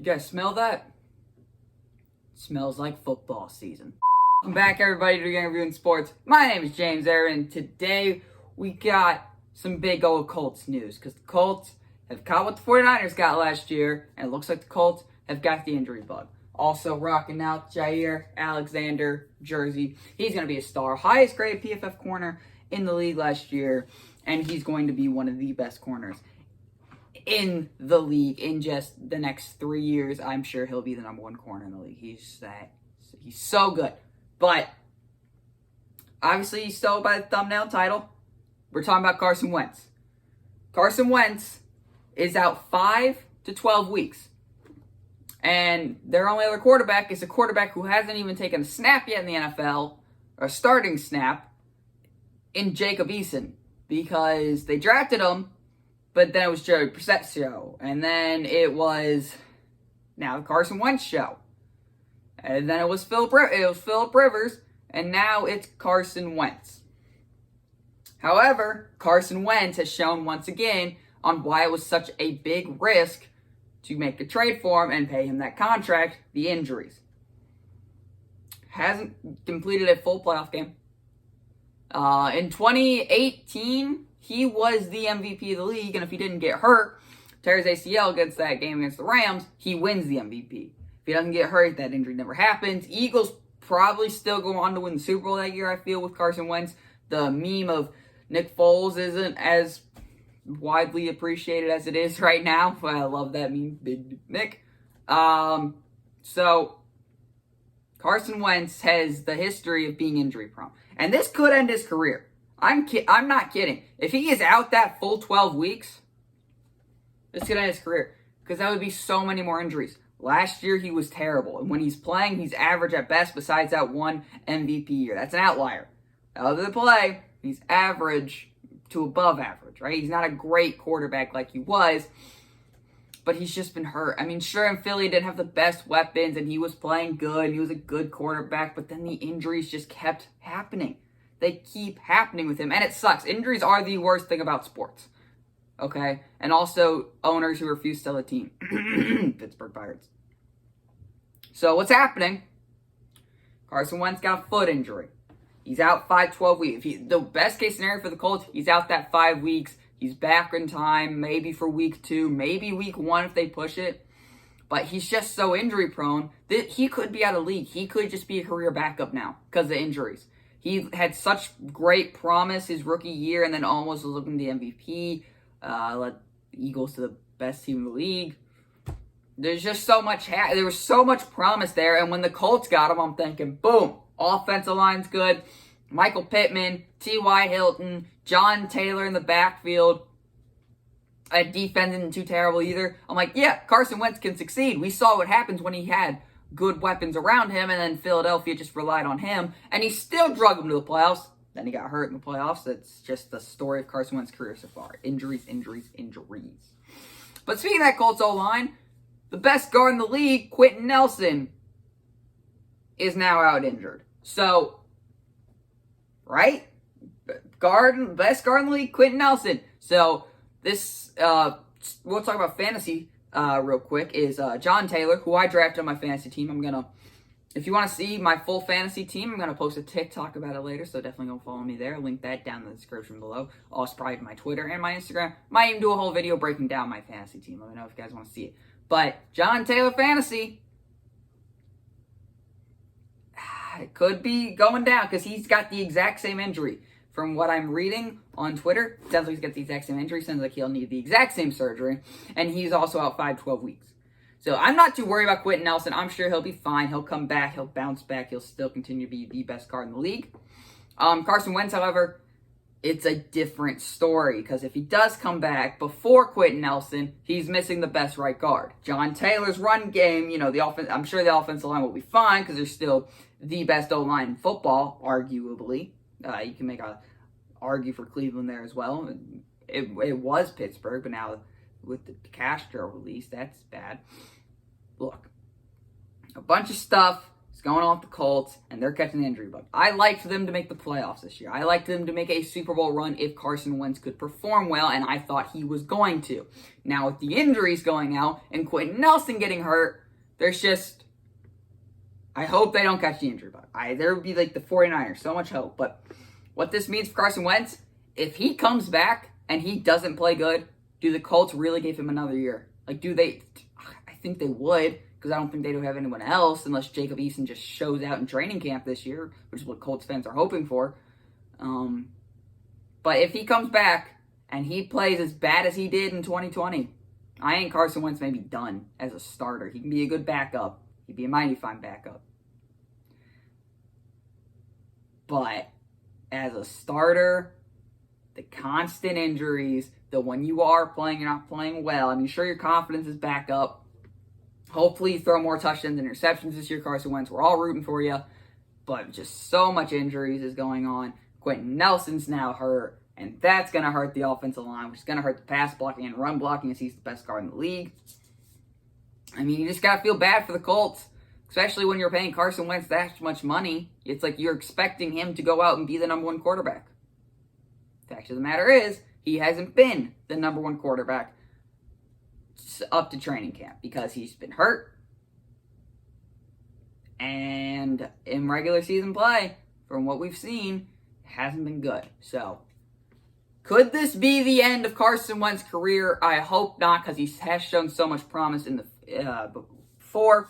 You guys smell that? It smells like football season. Welcome back, everybody, to Gang Reviewing Sports. My name is James Aaron, and today we got some big old Colts news, because the Colts have caught what the 49ers got last year, and it looks like the Colts have got the injury bug. Also rocking out Jair Alexander jersey. He's going to be a star. Highest grade PFF corner in the league last year, and he's going to be one of the best corners in the league in just the next 3 years. I'm sure he'll be the number one corner in the league. He's so good. But obviously, you stole by the thumbnail title. We're talking about Carson Wentz. Carson Wentz is out 5 to 12 weeks. And their only other quarterback is a quarterback who hasn't even taken a snap yet in the NFL, or a starting snap, in Jacob Eason. Because they drafted him, but then it was Joey Brissett's show. And then it was now the Carson Wentz show. And then it was Philip Rivers, and now it's Carson Wentz. However, Carson Wentz has shown once again on why it was such a big risk to make a trade for him and pay him that contract, the injuries. Hasn't completed a full playoff game. In 2018, he was the MVP of the league, and if he didn't get hurt, tears ACL against that game against the Rams, he wins the MVP. If he doesn't get hurt, that injury never happens. Eagles probably still go on to win the Super Bowl that year, I feel, with Carson Wentz. The meme of Nick Foles isn't as widely appreciated as it is right now. I love that meme, Big Nick. So, Carson Wentz has the history of being injury prone. And this could end his career. I'm not kidding. If he is out that full 12 weeks, this could end his career. Because that would be so many more injuries. Last year, he was terrible. And when he's playing, he's average at best besides that one MVP year. That's an outlier. Other than play, he's average to above average, right? He's not a great quarterback like he was, but he's just been hurt. I mean, sure, in Philly, he didn't have the best weapons, and he was playing good, and he was a good quarterback, but then the injuries just kept happening. They keep happening with him, and it sucks. Injuries are the worst thing about sports, okay? And also owners who refuse to sell a team. Pittsburgh Pirates. So what's happening? Carson Wentz got a foot injury. He's out 5-12 weeks. The best case scenario for the Colts, he's out that 5 weeks. He's back in time, maybe for week 2, maybe week 1 if they push it. But he's just so injury prone that he could be out of league. He could just be a career backup now because of injuries. He had such great promise his rookie year and then almost was looking at the MVP. Led the Eagles to the best team in the league. There's just so much, there was so much promise there. And when the Colts got him, I'm thinking, boom, offensive line's good. Michael Pittman, T.Y. Hilton, John Taylor in the backfield. Defense isn't too terrible either. I'm like, yeah, Carson Wentz can succeed. We saw what happens when he had good weapons around him, and then Philadelphia just relied on him, and he still drug him to the playoffs. Then he got hurt in the playoffs. That's just the story of Carson Wentz's career so far. Injuries, injuries, injuries. But speaking of that Colts O-line, the best guard in the league, Quinton Nelson, is now out injured. So, right? Best guard in the league, Quinton Nelson. So, this, we'll talk about fantasy real quick, is John Taylor, who I drafted on my fantasy team. If you want to see my full fantasy team, I'm going to post a TikTok about it later, so definitely go follow me there. Link that down in the description below. Also, probably my Twitter and my Instagram. Might even do a whole video breaking down my fantasy team. Let me know if you guys want to see it. But John Taylor Fantasy, it could be going down because he's got the exact same injury. From what I'm reading on Twitter, it sounds like he's got the exact same injury. Sounds like he'll need the exact same surgery. And he's also out 5-12 weeks. So I'm not too worried about Quinton Nelson. I'm sure he'll be fine. He'll come back. He'll bounce back. He'll still continue to be the best guard in the league. Carson Wentz, however, it's a different story. Because if he does come back before Quinton Nelson, he's missing the best right guard. John Taylor's run game, the offense. I'm sure the offensive line will be fine because they're still the best O-line in football, arguably. You can argue for Cleveland there as well. It was Pittsburgh, but now with the Castro release, that's bad. Look, a bunch of stuff is It's going off the Colts, and they're catching the injury bug. I liked them to make the playoffs this year. I liked them to make a Super Bowl run if Carson Wentz could perform well, and I thought he was going to. Now, with the injuries going out and Quinton Nelson getting hurt, there's just... I hope they don't catch the injury bug. There would be like the 49ers, so much hope. But what this means for Carson Wentz, if he comes back and he doesn't play good, do the Colts really give him another year? Like, do they... I think they would, because I don't think they don't have anyone else unless Jacob Eason just shows out in training camp this year, which is what Colts fans are hoping for. But if he comes back and he plays as bad as he did in 2020, I think Carson Wentz may be done as a starter. He can be a good backup. He'd be a mighty fine backup. But as a starter, the constant injuries, the when you are playing, you're not playing well. I mean, sure, your confidence is back up. Hopefully you throw more touchdowns and interceptions this year, Carson Wentz. We're all rooting for you. But just so much injuries is going on. Quinton Nelson's now hurt. And that's going to hurt the offensive line, which is going to hurt the pass blocking and run blocking as he's the best guard in the league. I mean, you just got to feel bad for the Colts. Especially when you're paying Carson Wentz that much money. It's like you're expecting him to go out and be the number one quarterback. The fact of the matter is, he hasn't been the number one quarterback up to training camp because he's been hurt. And in regular season play, from what we've seen, hasn't been good. So, could this be the end of Carson Wentz's career? I hope not, because he has shown so much promise in the before.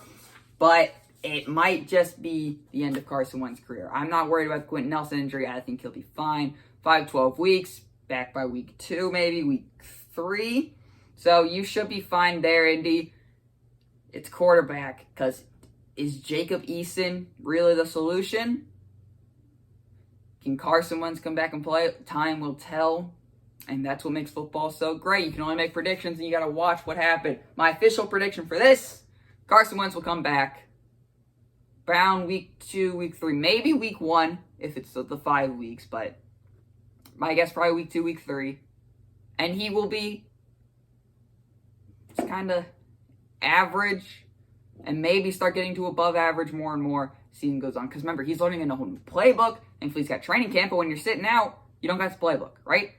But it might just be the end of Carson Wentz's career. I'm not worried about the Quinton Nelson injury. I think he'll be fine. 5-12 weeks, back by week 2, maybe week 3. So you should be fine there, Indy. It's quarterback, because is Jacob Eason really the solution? Can Carson Wentz come back and play? Time will tell. And that's what makes football so great. You can only make predictions, and you got to watch what happened. My official prediction for this, Carson Wentz will come back around week 2, week 3, maybe week 1 if it's the 5 weeks, but my guess probably week 2, week 3. And he will be kind of average and maybe start getting to above average more and more as season goes on. Because remember, he's learning a whole new playbook. Thankfully, he's got training camp, but when you're sitting out, you don't got the playbook, right?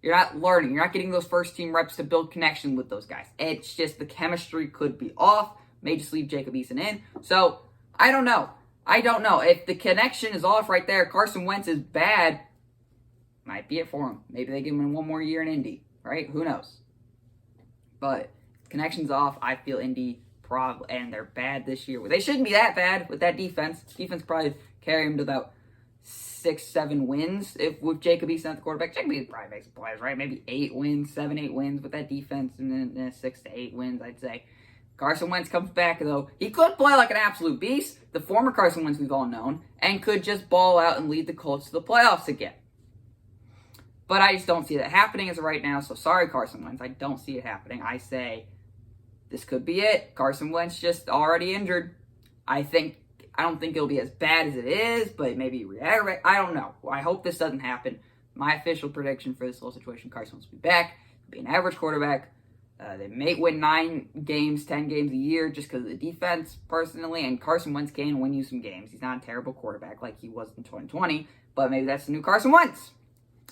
You're not learning. You're not getting those first team reps to build connection with those guys. It's just the chemistry could be off. May just leave Jacob Eason in. So, I don't know. If the connection is off right there, Carson Wentz is bad, might be it for him. Maybe they give him one more year in Indy, right? Who knows? But connection's off. I feel Indy probably, and they're bad this year. They shouldn't be that bad with that defense. Defense probably carry him to about 6-7 wins if with Jacob Eason at the quarterback. Jacob Eason probably makes some plays, right? Maybe 8 wins, 7-8 wins with that defense, and then 6 to 8 wins, I'd say. Carson Wentz comes back, though. He could play like an absolute beast, the former Carson Wentz we've all known, and could just ball out and lead the Colts to the playoffs again. But I just don't see that happening as of right now, so sorry, Carson Wentz. I don't see it happening. I say this could be it. Carson Wentz just already injured. I don't think it'll be as bad as it is, but maybe re-aggravate. I don't know. I hope this doesn't happen. My official prediction for this whole situation, Carson Wentz will be back. He'll be an average quarterback. They may win 9 games, 10 games a year just because of the defense, personally. And Carson Wentz can win you some games. He's not a terrible quarterback like he was in 2020, but maybe that's the new Carson Wentz.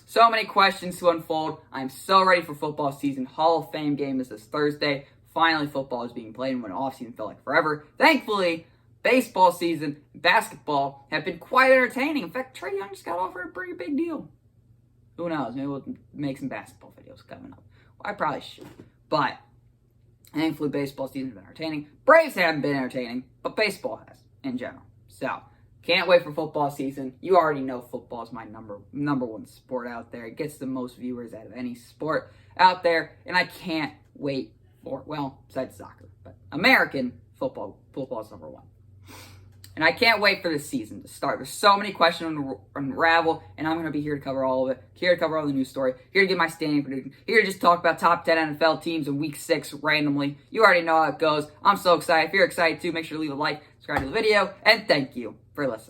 So many questions to unfold. I'm so ready for football season. Hall of Fame game is this Thursday. Finally, football is being played when off-season felt like forever. Thankfully, baseball season, basketball have been quite entertaining. In fact, Trae Young just got offered a pretty big deal. Who knows? Maybe we'll make some basketball videos coming up. Well, I probably should. But thankfully, baseball season has been entertaining. Braves haven't been entertaining, but baseball has in general. So, can't wait for football season. You already know football is my number one sport out there. It gets the most viewers out of any sport out there, and I can't wait for, well, besides soccer, but American football is number 1. And I can't wait for this season to start. There's so many questions to unravel, and I'm going to be here to cover all of it. Here to cover all the news story. Here to give my standing prediction. Here to just talk about top 10 NFL teams in week 6 randomly. You already know how it goes. I'm so excited. If you're excited too, make sure to leave a like, subscribe to the video, and thank you for listening.